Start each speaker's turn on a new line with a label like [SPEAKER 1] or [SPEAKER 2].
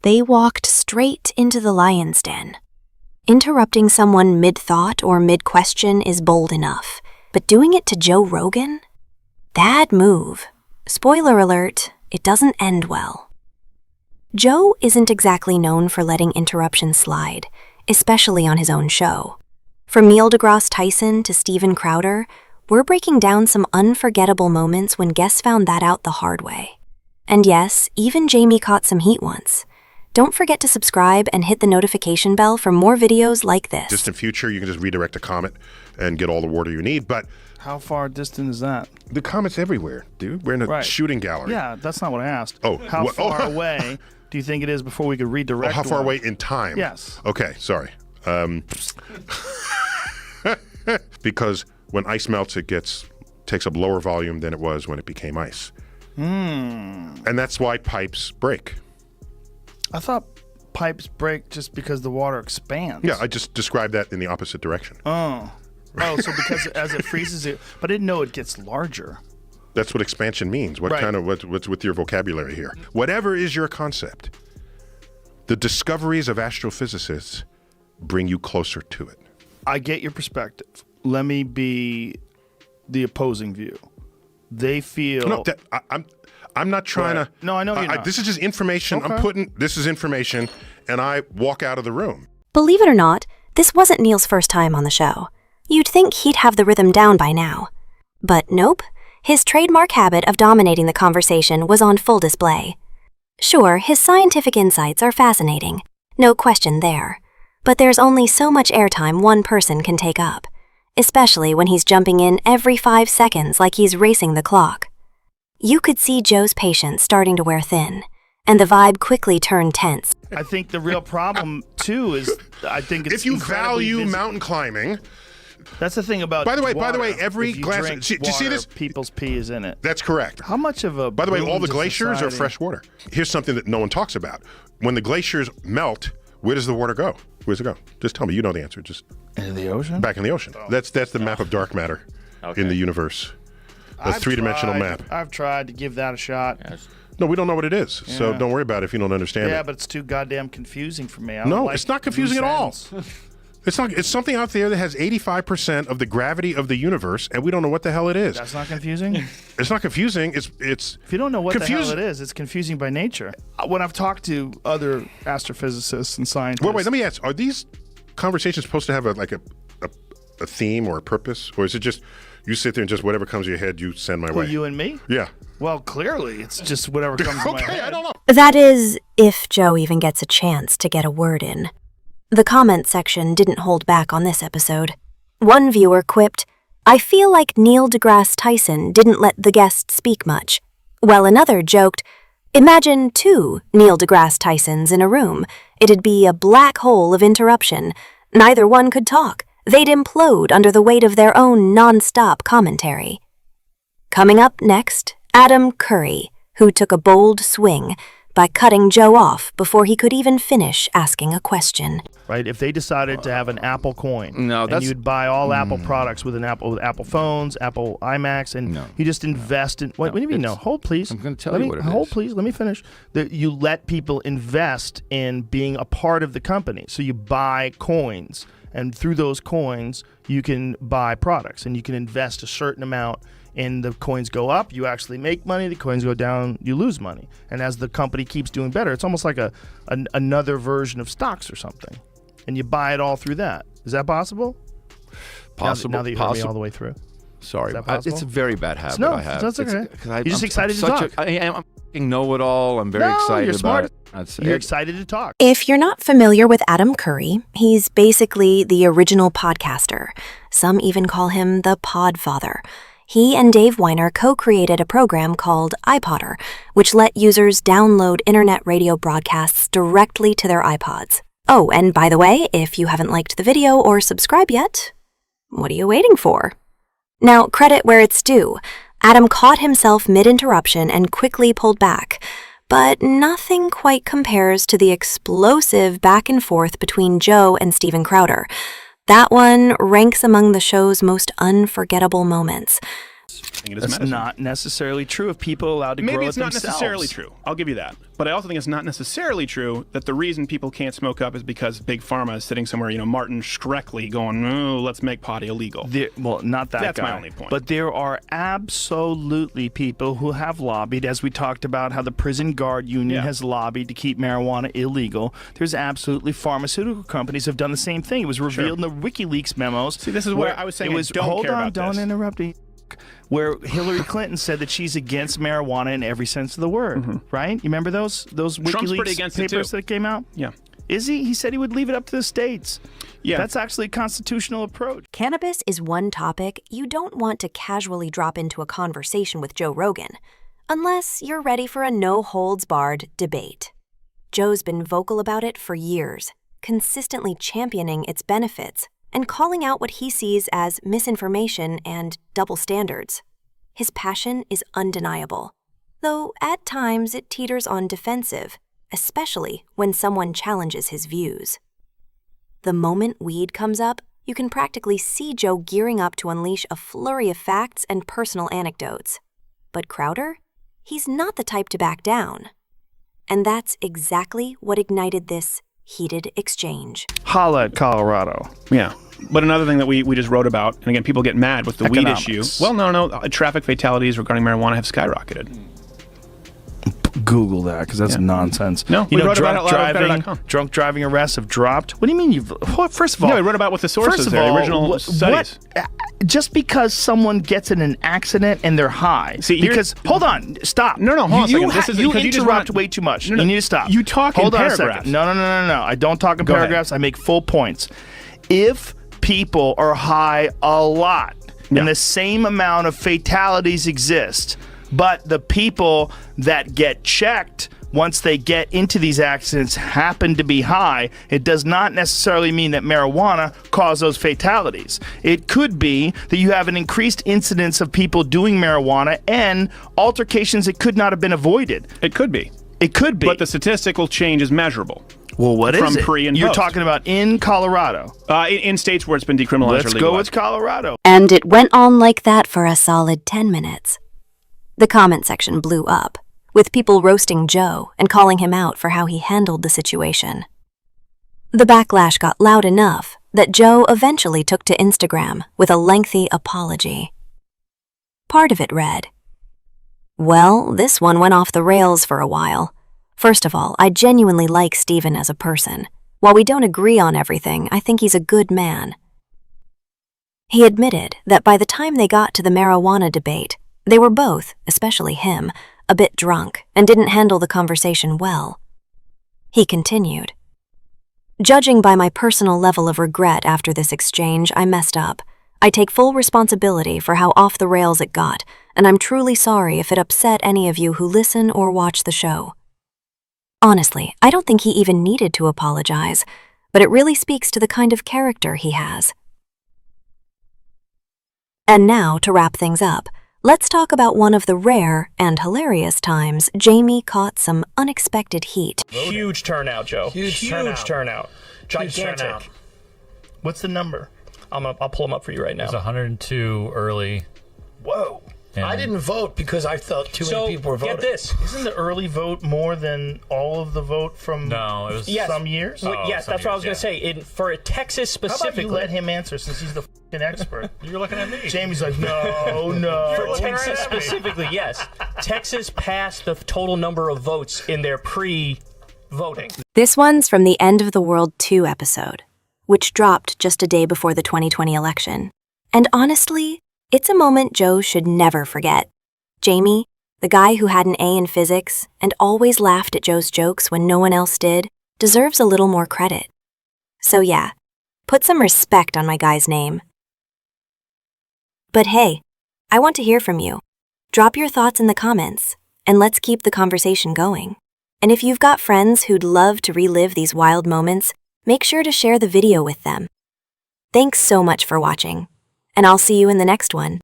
[SPEAKER 1] They walked straight into the lion's den. Interrupting someone mid-thought or mid-question is bold enough, but doing it to Joe Rogan? Bad move. Spoiler alert, it doesn't end well. Joe isn't exactly known for letting interruptions slide, especially on his own show. From Neil deGrasse Tyson to Steven Crowder, we're breaking down some unforgettable moments when guests found that out the hard way. And yes, even Jamie caught some heat once. Don't forget to subscribe and hit the notification bell for more videos like this.
[SPEAKER 2] Distant future, you can just redirect a comet and get all the water you need, but...
[SPEAKER 3] How far distant is that?
[SPEAKER 2] The comet's everywhere, dude. We're in a shooting gallery.
[SPEAKER 3] Yeah, that's not what I asked.
[SPEAKER 2] Oh.
[SPEAKER 3] How far away do you think it is before we could redirect
[SPEAKER 2] how far away in time?
[SPEAKER 3] Yes.
[SPEAKER 2] Okay, sorry. Because when ice melts, it takes up lower volume than it was when it became ice. And that's why pipes break.
[SPEAKER 3] I thought pipes break just because the water expands.
[SPEAKER 2] Yeah, I just described that in the opposite direction.
[SPEAKER 3] Oh, so because as it freezes it, but I didn't know it gets larger.
[SPEAKER 2] That's what expansion means. What's with your vocabulary here? Whatever is your concept, the discoveries of astrophysicists bring you closer to it.
[SPEAKER 3] I get your perspective. Let me be the opposing view. They feel...
[SPEAKER 2] No, I'm not trying to...
[SPEAKER 3] No, I know you're not.
[SPEAKER 2] This is just information.
[SPEAKER 3] Okay.
[SPEAKER 2] This is information, and I walk out of the room.
[SPEAKER 1] Believe it or not, this wasn't Neil's first time on the show. You'd think he'd have the rhythm down by now. But nope, his trademark habit of dominating the conversation was on full display. Sure, his scientific insights are fascinating, no question there. But there's only so much airtime one person can take up, especially when he's jumping in every 5 seconds like he's racing the clock. You could see Joe's patience starting to wear thin, and the vibe quickly turned tense.
[SPEAKER 3] I think the real problem, too, is I think it's
[SPEAKER 2] if you value mountain climbing...
[SPEAKER 3] That's the thing about
[SPEAKER 2] By the way,
[SPEAKER 3] water.
[SPEAKER 2] every glass...
[SPEAKER 3] Do
[SPEAKER 2] you see this?
[SPEAKER 3] People's pee is in it.
[SPEAKER 2] That's correct.
[SPEAKER 3] How much of a...
[SPEAKER 2] By the way, all the glaciers are
[SPEAKER 3] society?
[SPEAKER 2] fresh water. Here's something that no one talks about. When the glaciers melt, where does the water go? Where does it go? Just tell me. You know the answer. Just
[SPEAKER 3] into the ocean?
[SPEAKER 2] Back in the ocean. That's the map of dark matter in the universe. A three-dimensional map.
[SPEAKER 3] I've tried to give that a shot.
[SPEAKER 4] Yes.
[SPEAKER 2] No, we don't know what it is, so don't worry about it if you don't understand it.
[SPEAKER 3] Yeah, but it's too goddamn confusing for me.
[SPEAKER 2] No, it's not confusing at all. It's not. It's something out there that has 85% of the gravity of the universe, and we don't know what the hell it is.
[SPEAKER 3] That's not confusing?
[SPEAKER 2] It's not confusing. It's
[SPEAKER 3] if you don't know what the hell it is, it's confusing by nature. When I've talked to other astrophysicists and scientists...
[SPEAKER 2] Wait, let me ask. Are these conversations supposed to have a theme or a purpose? Or is it just you sit there and just whatever comes to your head, you send my way?
[SPEAKER 3] You and me?
[SPEAKER 2] Yeah.
[SPEAKER 3] Well, clearly, it's just whatever comes to my head.
[SPEAKER 2] I don't know.
[SPEAKER 1] That is, if Joe even gets a chance to get a word in. The comment section didn't hold back on this episode. One viewer quipped, "I feel like Neil deGrasse Tyson didn't let the guest speak much." While another joked, "Imagine 2 Neil deGrasse Tysons in a room. It'd be a black hole of interruption. Neither one could talk. They'd implode under the weight of their own non-stop commentary." Coming up next, Adam Curry, who took a bold swing by cutting Joe off before he could even finish asking a question.
[SPEAKER 3] Right? If they decided to have an Apple coin,
[SPEAKER 4] and
[SPEAKER 3] you'd buy all Apple products with Apple phones, Apple iMacs, and you just invest in... What do you mean no? Hold, please.
[SPEAKER 4] I'm going to tell you what it is.
[SPEAKER 3] Hold, please. Let me finish. You let people invest in being a part of the company. So you buy coins, and through those coins, you can buy products, and you can invest a certain amount, and the coins go up, you actually make money. The coins go down, you lose money. And as the company keeps doing better, it's almost like another version of stocks or something. And you buy it all through that. Is that possible?
[SPEAKER 4] Possible.
[SPEAKER 3] Now that you heard me all the way through.
[SPEAKER 4] Sorry,
[SPEAKER 3] Is that possible?
[SPEAKER 4] it's a very bad habit
[SPEAKER 3] No,
[SPEAKER 4] I have.
[SPEAKER 3] that's okay.
[SPEAKER 4] I'm
[SPEAKER 3] You're just excited to talk.
[SPEAKER 4] I'm a fucking know-it-all. I'm very excited
[SPEAKER 3] you're smart.
[SPEAKER 4] about it. That's
[SPEAKER 3] You're
[SPEAKER 4] it.
[SPEAKER 3] excited to talk.
[SPEAKER 1] If you're not familiar with Adam Curry, he's basically the original podcaster. Some even call him the Podfather. He and Dave Weiner co-created a program called iPodder, which let users download internet radio broadcasts directly to their iPods. Oh, and by the way, if you haven't liked the video or subscribed yet, what are you waiting for? Now, credit where it's due. Adam caught himself mid-interruption and quickly pulled back, but nothing quite compares to the explosive back and forth between Joe and Steven Crowder. That one ranks among the show's most unforgettable moments.
[SPEAKER 3] years.
[SPEAKER 5] It is
[SPEAKER 3] That's
[SPEAKER 5] medicine.
[SPEAKER 3] not necessarily true if people are allowed to grow
[SPEAKER 5] Maybe
[SPEAKER 3] it
[SPEAKER 5] it's not
[SPEAKER 3] themselves.
[SPEAKER 5] necessarily true. I'll give you that. But I also think it's not necessarily true that the reason people can't smoke up is because Big Pharma is sitting somewhere, Martin Shkreli going, oh, let's make pot illegal.
[SPEAKER 3] Well, not that
[SPEAKER 5] That's
[SPEAKER 3] guy.
[SPEAKER 5] my only point.
[SPEAKER 3] But there are absolutely people who have lobbied, as we talked about how the prison guard union has lobbied to keep marijuana illegal. There's absolutely pharmaceutical companies have done the same thing. It was revealed in the WikiLeaks memos.
[SPEAKER 5] See, this is where I was saying don't care about
[SPEAKER 3] don't
[SPEAKER 5] this.
[SPEAKER 3] interrupt me. Where Hillary Clinton said that she's against marijuana in every sense of the word, right? You remember those
[SPEAKER 5] Trump's pretty
[SPEAKER 3] WikiLeaks
[SPEAKER 5] against it,
[SPEAKER 3] papers
[SPEAKER 5] too.
[SPEAKER 3] that came out?
[SPEAKER 5] Yeah.
[SPEAKER 3] Is he? He said he would leave it up to the states.
[SPEAKER 5] Yeah.
[SPEAKER 3] That's actually a constitutional approach.
[SPEAKER 1] Cannabis is one topic you don't want to casually drop into a conversation with Joe Rogan, unless you're ready for a no-holds-barred debate. Joe's been vocal about it for years, consistently championing its benefits and calling out what he sees as misinformation and double standards. His passion is undeniable, though at times it teeters on defensive, especially when someone challenges his views. The moment weed comes up, you can practically see Joe gearing up to unleash a flurry of facts and personal anecdotes. But Crowder? He's not the type to back down. And that's exactly what ignited this heated exchange.
[SPEAKER 3] Holla at Colorado.
[SPEAKER 5] Yeah. But another thing that we just wrote about, and again, people get mad with the
[SPEAKER 3] Economics.
[SPEAKER 5] weed issue. Well, no. Traffic fatalities regarding marijuana have skyrocketed.
[SPEAKER 3] Google that, because that's nonsense.
[SPEAKER 5] No, we wrote about it
[SPEAKER 3] drunk
[SPEAKER 5] at
[SPEAKER 3] driving,
[SPEAKER 5] better.com.
[SPEAKER 3] drunk driving arrests have dropped. What do you mean you've... First of all...
[SPEAKER 5] No, I wrote about what the sources
[SPEAKER 3] first of
[SPEAKER 5] there,
[SPEAKER 3] all,
[SPEAKER 5] the original studies.
[SPEAKER 3] Just because someone gets in an accident and they're high...
[SPEAKER 5] See,
[SPEAKER 3] because... Hold on. Stop.
[SPEAKER 5] No, hold on a second. This is
[SPEAKER 3] you
[SPEAKER 5] because you just
[SPEAKER 3] interrupt
[SPEAKER 5] want-
[SPEAKER 3] way too much.
[SPEAKER 5] No, no.
[SPEAKER 3] You need to stop.
[SPEAKER 5] You talk in
[SPEAKER 3] hold on
[SPEAKER 5] paragraphs.
[SPEAKER 3] a second. No. I don't talk in
[SPEAKER 5] Go ahead.
[SPEAKER 3] paragraphs. I make full points. If people are high a lot and the same amount of fatalities exist, but the people that get checked once they get into these accidents happen to be high, it does not necessarily mean that marijuana caused those fatalities. It could be that you have an increased incidence of people doing marijuana and altercations that could not have been avoided.
[SPEAKER 5] It could be.
[SPEAKER 3] It could be.
[SPEAKER 5] But the statistical change is measurable.
[SPEAKER 3] Well, what is
[SPEAKER 5] from
[SPEAKER 3] it?
[SPEAKER 5] pre and
[SPEAKER 3] You're
[SPEAKER 5] post.
[SPEAKER 3] talking about in Colorado.
[SPEAKER 5] In states where it's been decriminalized
[SPEAKER 3] Let's
[SPEAKER 5] or
[SPEAKER 3] go
[SPEAKER 5] legalized.
[SPEAKER 3] with Colorado.
[SPEAKER 1] And it went on like that for a solid 10 minutes. The comment section blew up, with people roasting Joe and calling him out for how he handled the situation. The backlash got loud enough that Joe eventually took to Instagram with a lengthy apology. Part of it read, "Well, this one went off the rails for a while. First of all, I genuinely like Steven as a person. While we don't agree on everything, I think he's a good man." He admitted that by the time they got to the marijuana debate, they were both, especially him, a bit drunk and didn't handle the conversation well. He continued, "Judging by my personal level of regret after this exchange, I messed up. I take full responsibility for how off the rails it got, and I'm truly sorry if it upset any of you who listen or watch the show." Honestly, I don't think he even needed to apologize, but it really speaks to the kind of character he has. And now, to wrap things up, let's talk about one of the rare and hilarious times Jamie caught some unexpected heat.
[SPEAKER 6] Huge turnout, Joe.
[SPEAKER 3] Huge
[SPEAKER 6] turnout. Gigantic.
[SPEAKER 3] turnout. What's the number?
[SPEAKER 6] I'll pull them up for you right now.
[SPEAKER 7] It was 102 early.
[SPEAKER 8] Whoa.
[SPEAKER 7] And
[SPEAKER 8] I didn't vote because I thought too many people were voting.
[SPEAKER 6] Get this.
[SPEAKER 3] Isn't the early vote more than all of the vote from
[SPEAKER 7] No, it was
[SPEAKER 3] some years?
[SPEAKER 6] Well,
[SPEAKER 7] Oh,
[SPEAKER 6] yes,
[SPEAKER 7] some
[SPEAKER 6] that's what I was
[SPEAKER 7] years,
[SPEAKER 6] going to say. For Texas
[SPEAKER 3] How about
[SPEAKER 6] specifically.
[SPEAKER 3] you let him answer since he's the f***ing expert?
[SPEAKER 7] You're looking at me.
[SPEAKER 3] Jamie's like, no.
[SPEAKER 6] For Texas specifically, yes. Texas passed the total number of votes in their pre-voting.
[SPEAKER 1] This one's from the End of the World 2 episode, which dropped just a day before the 2020 election. And honestly, it's a moment Joe should never forget. Jamie, the guy who had an A in physics and always laughed at Joe's jokes when no one else did, deserves a little more credit. So yeah, put some respect on my guy's name. But hey, I want to hear from you. Drop your thoughts in the comments, and let's keep the conversation going. And if you've got friends who'd love to relive these wild moments, make sure to share the video with them. Thanks so much for watching, and I'll see you in the next one.